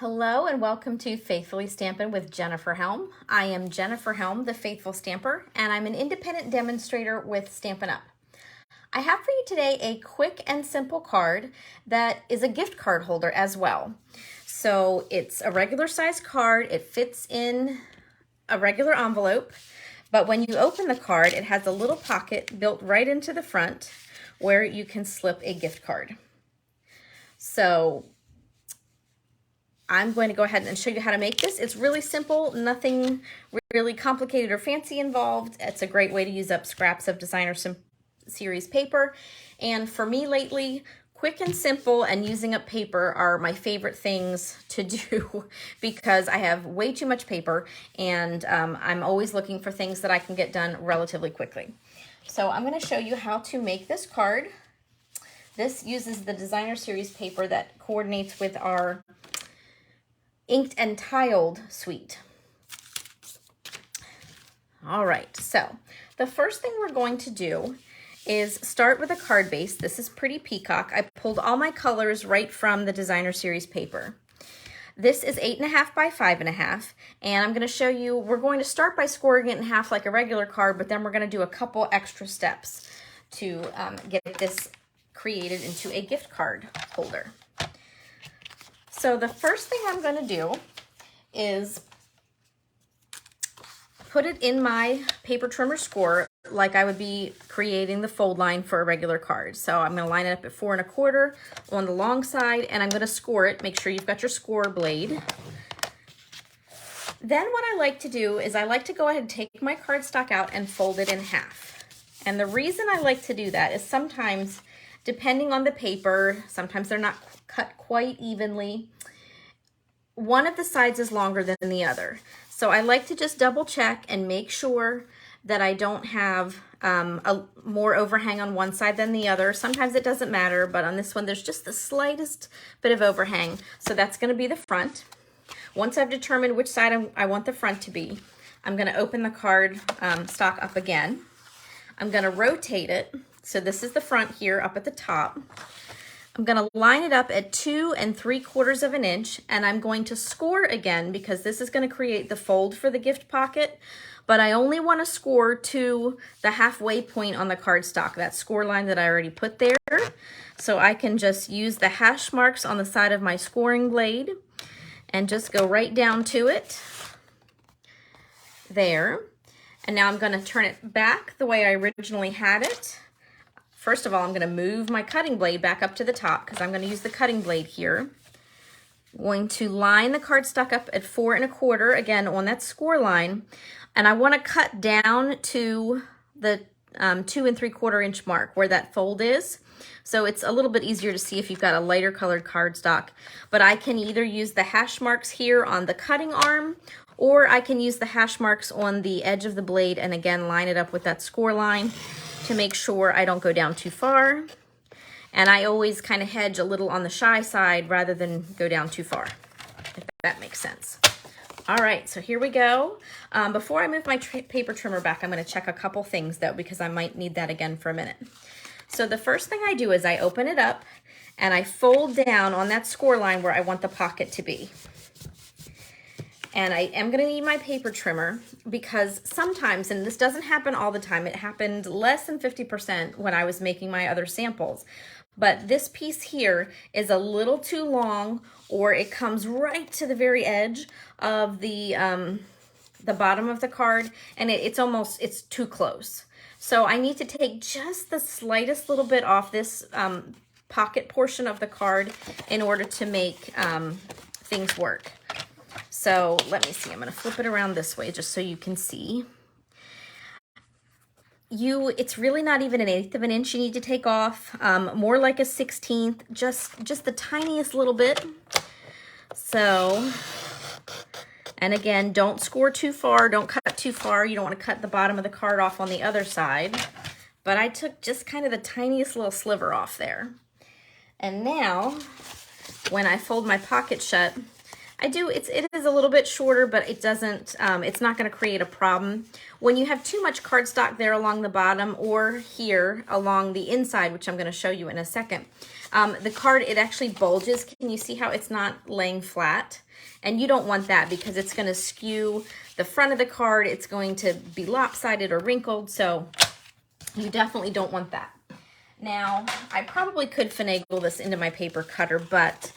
Hello and welcome to Faithfully Stampin' with Jennifer Helm. I am Jennifer Helm, the Faithful Stamper, and I'm an independent demonstrator with Stampin' Up! I have for you today a quick and simple card that is a gift card holder as well. So it's a regular size card, it fits in a regular envelope, but when you open the card, it has a little pocket built right into the front where you can slip a gift card. So I'm going to go ahead and show you how to make this. It's really simple, nothing really complicated or fancy involved. It's a great way to use up scraps of designer series paper. And for me lately, quick and simple and using up paper are my favorite things to do because I have way too much paper and I'm always looking for things that I can get done relatively quickly. So I'm going to show you how to make this card. This uses the designer series paper that coordinates with our inked and tiled suite. All right, so the first thing we're going to do is start with a card base. This is Pretty Peacock. I pulled all my colors right from the designer series paper. This is 8.5 by 5.5, and I'm going to show you, we're going to start by scoring it in half like a regular card, but then we're going to do a couple extra steps to get this created into a gift card holder. So the first thing I'm going to do is put it in my paper trimmer score like I would be creating the fold line for a regular card. So I'm going to line it up at 4 1/4 on the long side, and I'm going to score it. Make sure you've got your score blade. Then what I like to do is I like to go ahead and take my cardstock out and fold it in half. And the reason I like to do that is sometimes, depending on the paper, sometimes they're not cut quite evenly. One of the sides is longer than the other. So I like to just double check and make sure that I don't have more overhang on one side than the other. Sometimes it doesn't matter, but on this one there's just the slightest bit of overhang. So that's going to be the front. Once I've determined which side I want the front to be, I'm going to open the card stock up again. I'm going to rotate it. So this is the front here up at the top. I'm going to line it up at 2 3/4 inches, and I'm going to score again because this is going to create the fold for the gift pocket, but I only want to score to the halfway point on the cardstock, that score line that I already put there. So I can just use the hash marks on the side of my scoring blade and just go right down to it there. And now I'm going to turn it back the way I originally had it. First of all, I'm going to move my cutting blade back up to the top because I'm going to use the cutting blade here. I'm going to line the cardstock up at 4 1/4, again on that score line, and I want to cut down to the 2 3/4 inch mark where that fold is. So it's a little bit easier to see if you've got a lighter colored cardstock, but I can either use the hash marks here on the cutting arm, or I can use the hash marks on the edge of the blade and again line it up with that score line to make sure I don't go down too far. And I always kind of hedge a little on the shy side rather than go down too far, if that makes sense. All right, so here we go. Before I move my paper trimmer back, I'm going to check a couple things though, because I might need that again for a minute. So the first thing I do is I open it up and I fold down on that score line where I want the pocket to be. And I am going to need my paper trimmer because sometimes, and this doesn't happen all the time, it happened less than 50% when I was making my other samples. But this piece here is a little too long, or it comes right to the very edge of the bottom of the card, and it's too close. So I need to take just the slightest little bit off this pocket portion of the card in order to make things work. So let me see, I'm going to flip it around this way just so you can see. It's really not even 1/8 of an inch you need to take off, more like a 1/16, just the tiniest little bit. So, and again, don't score too far, don't cut too far. You don't want to cut the bottom of the card off on the other side. But I took just kind of the tiniest little sliver off there. And now, when I fold my pocket shut, it is a little bit shorter, but it doesn't, it's not going to create a problem. When you have too much cardstock there along the bottom or here along the inside, which I'm going to show you in a second, The card, it actually bulges. Can you see how it's not laying flat? And you don't want that because it's going to skew the front of the card. It's going to be lopsided or wrinkled, so you definitely don't want that. Now, I probably could finagle this into my paper cutter, but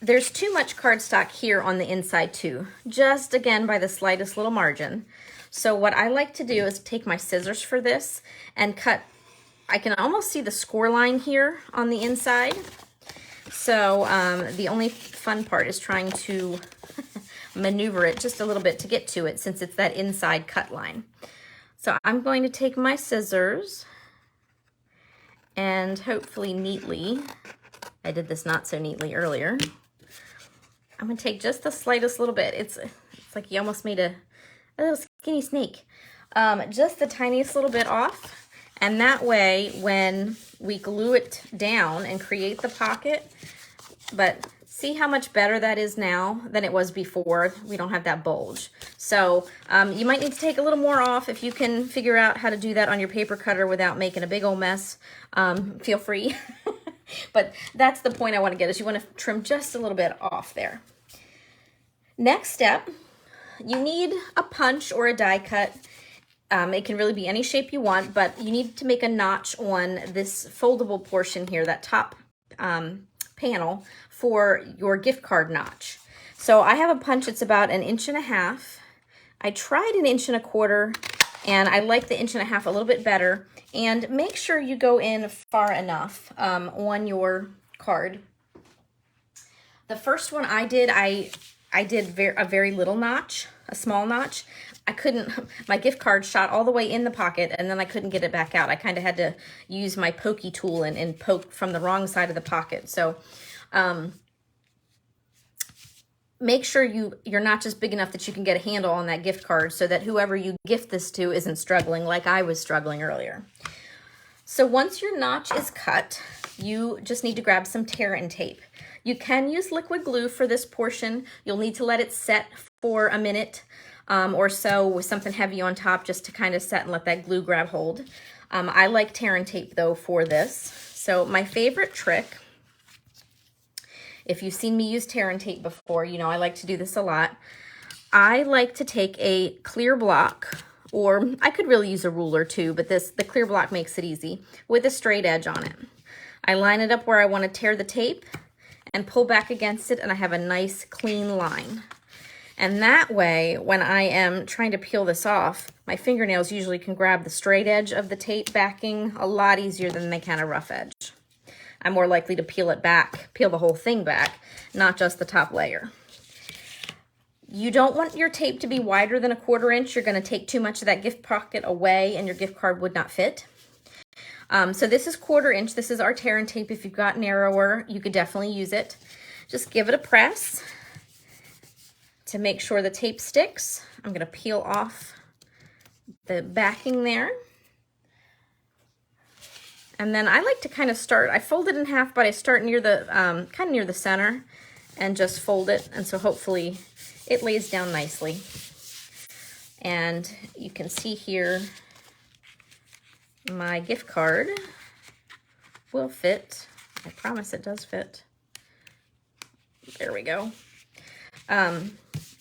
there's too much cardstock here on the inside too, just again by the slightest little margin. So what I like to do is take my scissors for this and cut. I can almost see the score line here on the inside. So the only fun part is trying to maneuver it just a little bit to get to it, since it's that inside cut line. So I'm going to take my scissors and hopefully neatly, I did this not so neatly earlier, I'm going to take just the slightest little bit. It's like you almost made a little skinny snake. Just the tiniest little bit off. And that way, when we glue it down and create the pocket, but see how much better that is now than it was before. We don't have that bulge. So you might need to take a little more off. If you can figure out how to do that on your paper cutter without making a big old mess, feel free. But that's the point I want to get, is you want to trim just a little bit off there. Next step, you need a punch or a die cut. It can really be any shape you want, but you need to make a notch on this foldable portion here, that top panel, for your gift card notch. So I have a punch, it's about 1.5 inches. I tried 1.25 inches, and I like the 1.5 inches a little bit better. And make sure you go in far enough on your card. The first one I did a very little notch, a small notch. I couldn't, my gift card shot all the way in the pocket, and then I couldn't get it back out. I kind of had to use my pokey tool and poke from the wrong side of the pocket. So make sure you're not just big enough that you can get a handle on that gift card, so that whoever you gift this to isn't struggling like I was struggling earlier. So once your notch is cut, you just need to grab some tear and tape. You can use liquid glue for this portion. You'll need to let it set for a minute or so with something heavy on top, just to kind of set and let that glue grab hold. I like tear and tape though for this. So my favorite trick, if you've seen me use tear and tape before, you know I like to do this a lot. I like to take a clear block, or I could really use a ruler too, but the clear block makes it easy, with a straight edge on it. I line it up where I want to tear the tape and pull back against it, and I have a nice clean line. And that way, when I am trying to peel this off, my fingernails usually can grab the straight edge of the tape backing a lot easier than they can a rough edge. I'm more likely to peel it back, peel the whole thing back, not just the top layer. You don't want your tape to be wider than 1/4 inch. You're going to take too much of that gift pocket away and your gift card would not fit. So this is 1/4 inch. This is our tear and tape. If you've got narrower, you could definitely use it. Just give it a press to make sure the tape sticks. I'm going to peel off the backing there. And then I like to kind of start, I fold it in half, but I start near the, kind of near the center, and just fold it. And so hopefully it lays down nicely. And you can see here, my gift card will fit. I promise it does fit. There we go.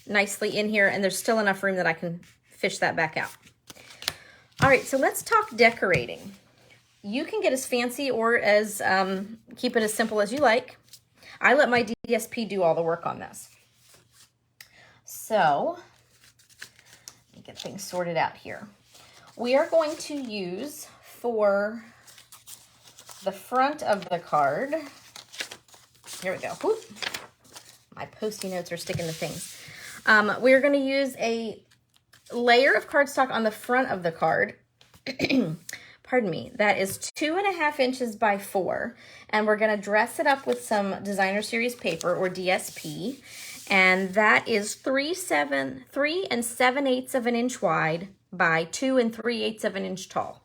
Nicely in here, and there's still enough room that I can fish that back out. All right, so let's talk decorating. You can get as fancy or as keep it as simple as you like. I let my DSP do all the work on this. So let me get things sorted out here. We are going to use, for the front of the card, here we go. Whoop. My Post-it notes are sticking to things. We're going to use a layer of cardstock on the front of the card. Pardon me. That is 2.5 inches by 4. And we're going to dress it up with some Designer Series paper, or DSP. And that is 3 7/8 of an inch wide by 2 3/8 of an inch tall.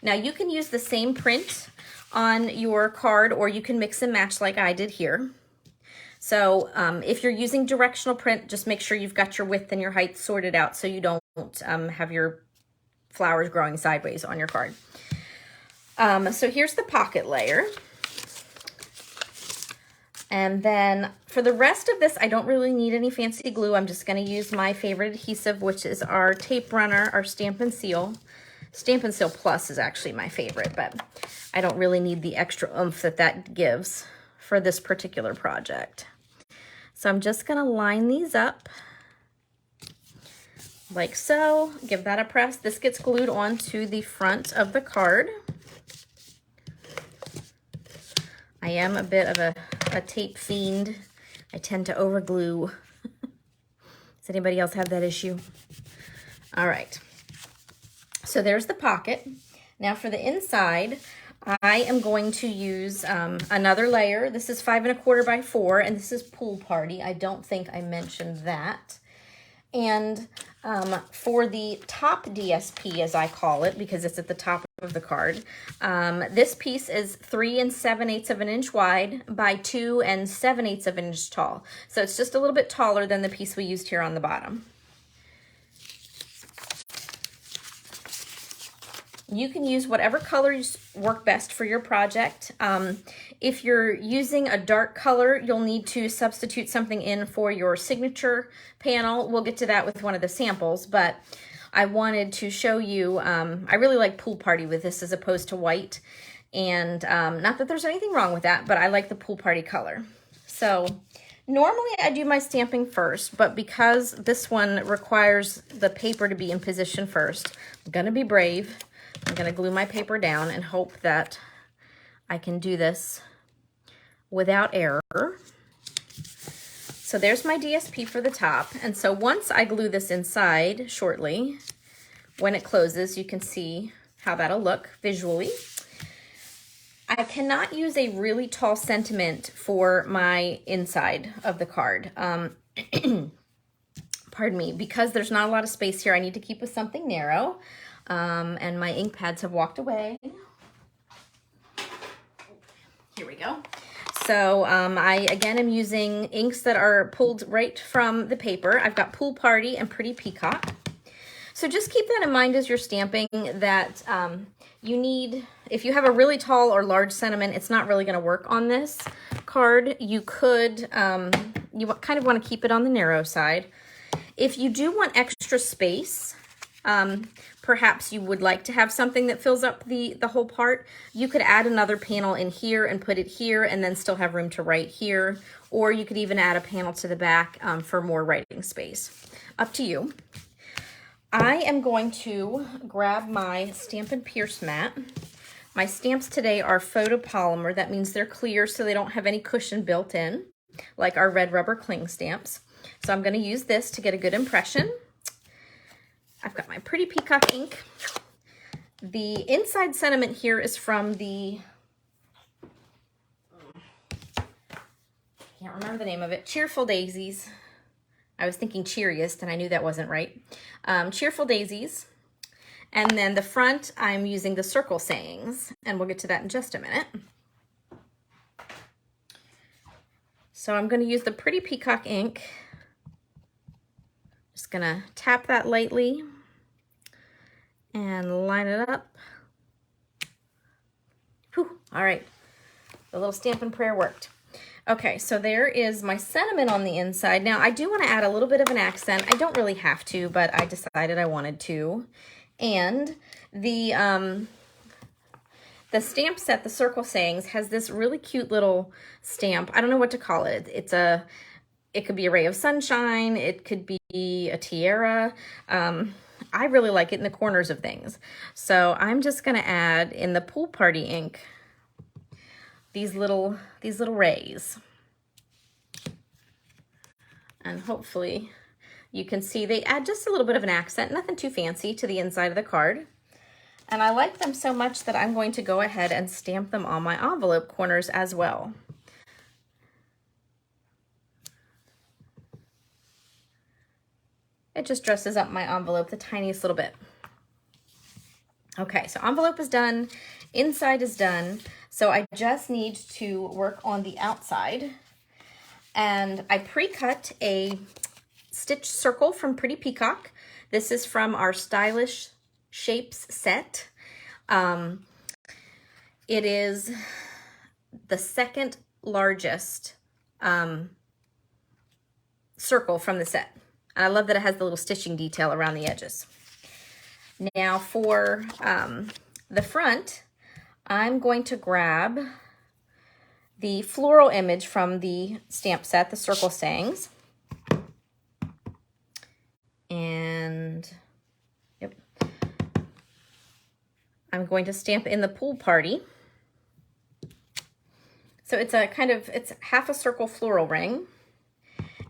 Now you can use the same print on your card, or you can mix and match like I did here. So if you're using directional print, just make sure you've got your width and your height sorted out so you don't have your flowers growing sideways on your card. So here's the pocket layer. And then for the rest of this, I don't really need any fancy glue. I'm just going to use my favorite adhesive, which is our tape runner, our Stampin' Seal. Stampin' Seal Plus is actually my favorite, but I don't really need the extra oomph that that gives for this particular project. So I'm just going to line these up like so. Give that a press. This gets glued onto the front of the card. I am a bit of a tape fiend. I tend to overglue. Does anybody else have that issue? All right. So there's the pocket. Now for the inside, I am going to use another layer. This is 5 1/4 by 4, and this is Pool Party. I don't think I mentioned that. And for the top DSP, as I call it, because it's at the top of the card, this piece is 3 7/8 of an inch wide by 2 7/8 of an inch tall. So it's just a little bit taller than the piece we used here on the bottom. You can use whatever colors work best for your project. If you're using a dark color, you'll need to substitute something in for your signature panel. We'll get to that with one of the samples, but I wanted to show you, I really like Pool Party with this as opposed to white. And not that there's anything wrong with that, but I like the Pool Party color. So normally I do my stamping first, but because this one requires the paper to be in position first, I'm gonna be brave. I'm going to glue my paper down and hope that I can do this without error. So there's my DSP for the top. And so once I glue this inside shortly, when it closes, you can see how that'll look visually. I cannot use a really tall sentiment for my inside of the card. Pardon me, because there's not a lot of space here, I need to keep with something narrow. And my ink pads have walked away. Here we go. So I, again, am using inks that are pulled right from the paper. I've got Pool Party and Pretty Peacock. So just keep that in mind as you're stamping, that you need, if you have a really tall or large sentiment, it's not really going to work on this card. You could, you kind of want to keep it on the narrow side. If you do want extra space, perhaps you would like to have something that fills up the whole part, you could add another panel in here and put it here and then still have room to write here. Or you could even add a panel to the back for more writing space. Up to you. I am going to grab my Stampin' Pierce mat. My stamps today are photopolymer. That means they're clear, so they don't have any cushion built in, like our red rubber cling stamps. So I'm going to use this to get a good impression. I've got my Pretty Peacock ink. The inside sentiment here is from the, can't remember the name of it, Cheerful Daisies. I was thinking Cheeriest, and I knew that wasn't right. Cheerful Daisies. And then the front, I'm using the Circle Sayings, and we'll get to that in just a minute. So I'm going to use the Pretty Peacock ink. Just going to tap that lightly and line it up. Whew, all right, the little Stampin' Prayer worked. Okay, so there is my sentiment on the inside. Now, I do want to add a little bit of an accent. I don't really have to, but I decided I wanted to. And the stamp set, the Circle Sayings, has this really cute little stamp. I don't know what to call it. It could be a ray of sunshine. It could be a tiara. I really like it in the corners of things. So I'm just going to add in the Pool Party ink these little rays. And hopefully you can see they add just a little bit of an accent, nothing too fancy, to the inside of the card. And I like them so much that I'm going to go ahead and stamp them on my envelope corners as well. It just dresses up my envelope the tiniest little bit. Okay, so envelope is done, inside is done. So I just need to work on the outside. And I pre-cut a stitch circle from Pretty Peacock. This is from our Stylish Shapes set. It is the second largest circle from the set. And I love that it has the little stitching detail around the edges. Now for the front, I'm going to grab the floral image from the stamp set, the circle sayings. And yep, I'm going to stamp in the pool party. So it's a kind of, it's half a circle floral ring.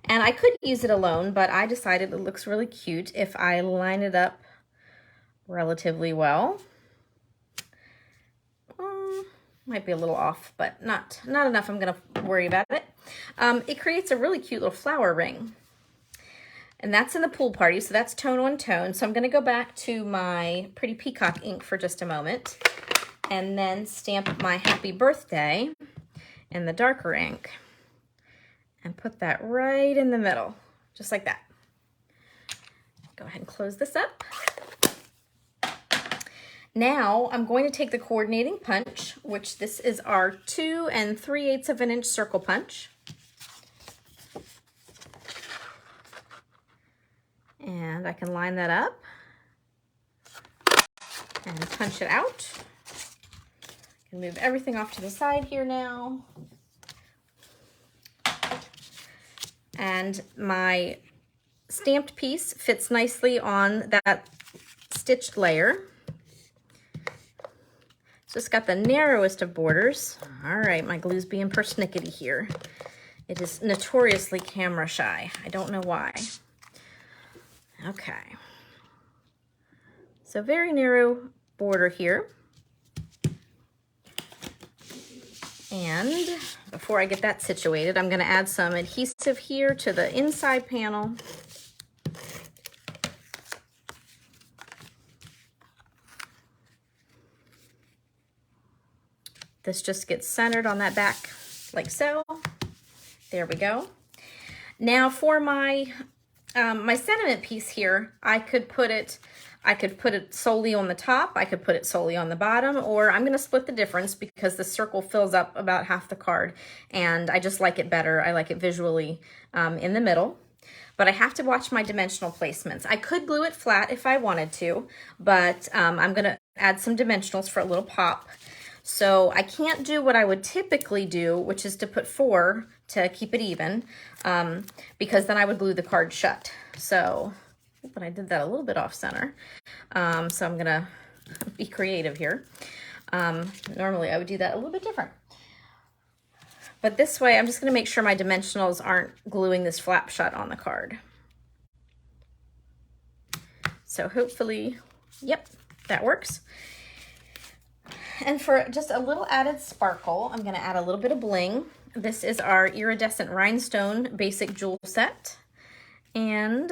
And I could use it alone, but I decided it looks really cute if I line it up relatively well. Might be a little off, but not enough I'm gonna worry about it. It creates a really cute little flower ring. And that's in the pool party, so that's tone on tone. So I'm gonna go back to my Pretty Peacock ink for just a moment and then stamp my happy birthday in the darker ink and put that right in the middle, just like that. Go ahead and close this up. Now I'm going to take the coordinating punch, which this is our 2 3/8 of an inch circle punch. And I can line that up and punch it out. I can move everything off to the side here now. And my stamped piece fits nicely on that stitched layer. So it's got the narrowest of borders. All right, my glue's being persnickety here. It is notoriously camera shy. I don't know why. Okay. So very narrow border here. And before I get that situated, I'm gonna add some adhesive here to the inside panel. This just gets centered on that back like so. There we go. Now for my my sentiment piece here, I could put it solely on the top, I could put it solely on the bottom, or I'm gonna split the difference because the circle fills up about half the card and I just like it better. I like it visually in the middle. But I have to watch my dimensional placements. I could glue it flat if I wanted to, but I'm gonna add some dimensionals for a little pop. So I can't do what I would typically do, which is to put 4 to keep it even, because then I would glue the card shut. So, but I did that a little bit off center. So I'm gonna be creative here. Normally I would do that a little bit different. But this way, I'm just gonna make sure my dimensionals aren't gluing this flap shut on the card. So hopefully, yep, that works. And for just a little added sparkle, I'm gonna add a little bit of bling. This is our iridescent rhinestone basic jewel set. And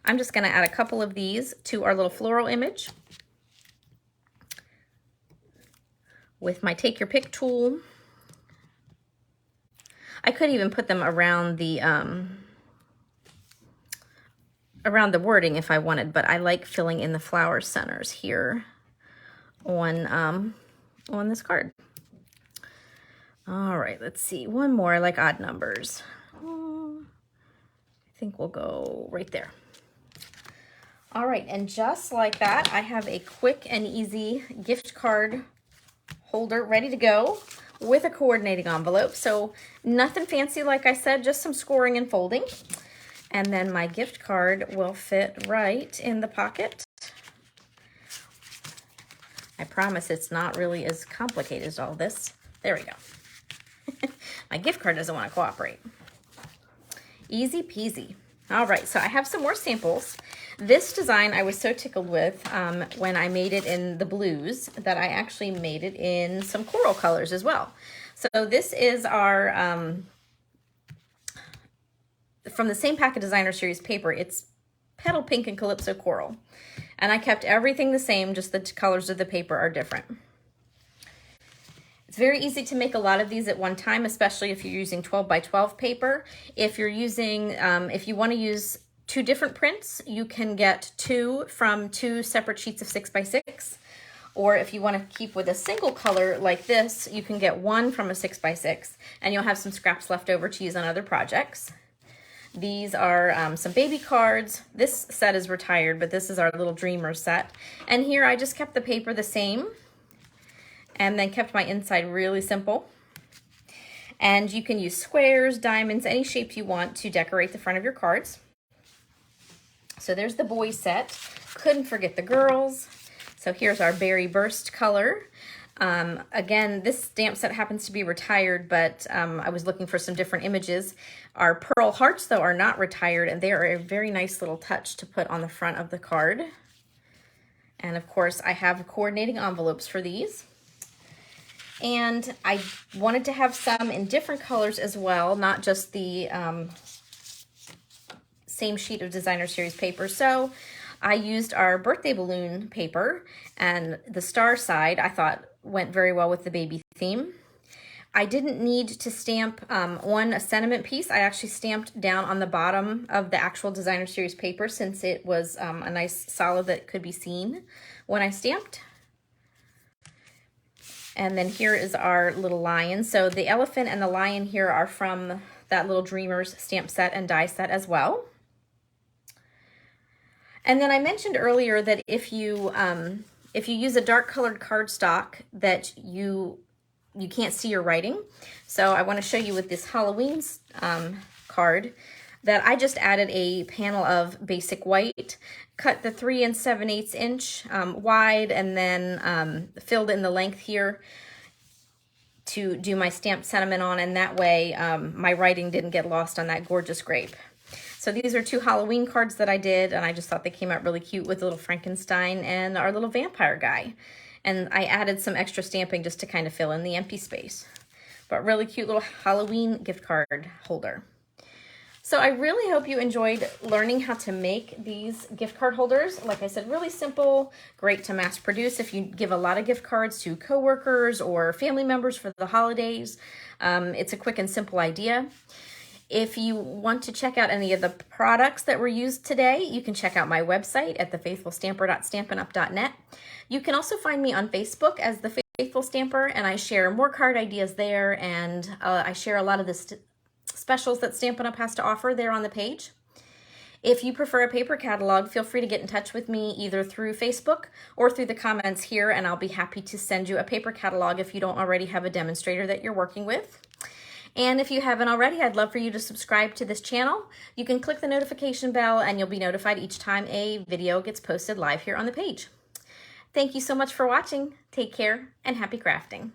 I'm just gonna add a couple of these to our little floral image with my Take Your Pick tool. I could even put them around the wording if I wanted, but I like filling in the flower centers here on this card. All right, let's see, one more. I like odd numbers. I think we'll go right there. All right, and just like that, I have a quick and easy gift card holder ready to go with a coordinating envelope. So nothing fancy, like I said, just some scoring and folding. And then my gift card will fit right in the pocket. I promise it's not really as complicated as all this. There we go. My gift card doesn't want to cooperate. Easy peasy. All right, so I have some more samples. This design I was so tickled with when I made it in the blues that I actually made it in some coral colors as well. So this is our, from the same Packet Designer Series paper, it's Petal Pink and Calypso Coral. And I kept everything the same, just the colors of the paper are different. It's very easy to make a lot of these at one time, especially if you're using 12 by 12 paper. If you're using, if you want to use 2 different prints, you can get 2 from 2 separate sheets of 6 by 6. Or if you want to keep with a single color like this, you can get one from a 6x6 and you'll have some scraps left over to use on other projects. These are some baby cards. This set is retired, but this is our little dreamer set. And here I just kept the paper the same and then kept my inside really simple. And you can use squares, diamonds, any shape you want to decorate the front of your cards. So there's the boys set. Couldn't forget the girls. So here's our Berry Burst color. Again, this stamp set happens to be retired, but I was looking for some different images. Our Pearl Hearts, though, are not retired, and they are a very nice little touch to put on the front of the card. And of course, I have coordinating envelopes for these. And I wanted to have some in different colors as well, not just the same sheet of Designer Series paper. So I used our birthday balloon paper, and the star side I thought went very well with the baby theme. I didn't need to stamp on a sentiment piece. I actually stamped down on the bottom of the actual Designer Series paper since it was a nice solid that could be seen when I stamped. And then here is our little lion. So the elephant and the lion here are from that little Dreamers stamp set and die set as well. And then I mentioned earlier that if you use a dark colored cardstock that you can't see your writing. So I want to show you with this Halloween card that I just added a panel of basic white, cut the 3 7/8 inch wide, and then filled in the length here to do my stamped sentiment on, and that way my writing didn't get lost on that gorgeous grape. So these are 2 Halloween cards that I did, and I just thought they came out really cute with little Frankenstein and our little vampire guy. And I added some extra stamping just to kind of fill in the empty space. But really cute little Halloween gift card holder. So I really hope you enjoyed learning how to make these gift card holders. Like I said, really simple, great to mass produce if you give a lot of gift cards to coworkers or family members for the holidays. It's a quick and simple idea. If you want to check out any of the products that were used today, you can check out my website at thefaithfulstamper.stampinup.net. You can also find me on Facebook as The Faithful Stamper, and I share more card ideas there, and I share a lot of the specials that Stampin' Up! Has to offer there on the page. If you prefer a paper catalog, feel free to get in touch with me either through Facebook or through the comments here, and I'll be happy to send you a paper catalog if you don't already have a demonstrator that you're working with. And if you haven't already, I'd love for you to subscribe to this channel. You can click the notification bell and you'll be notified each time a video gets posted live here on the page. Thank you so much for watching. Take care and happy crafting.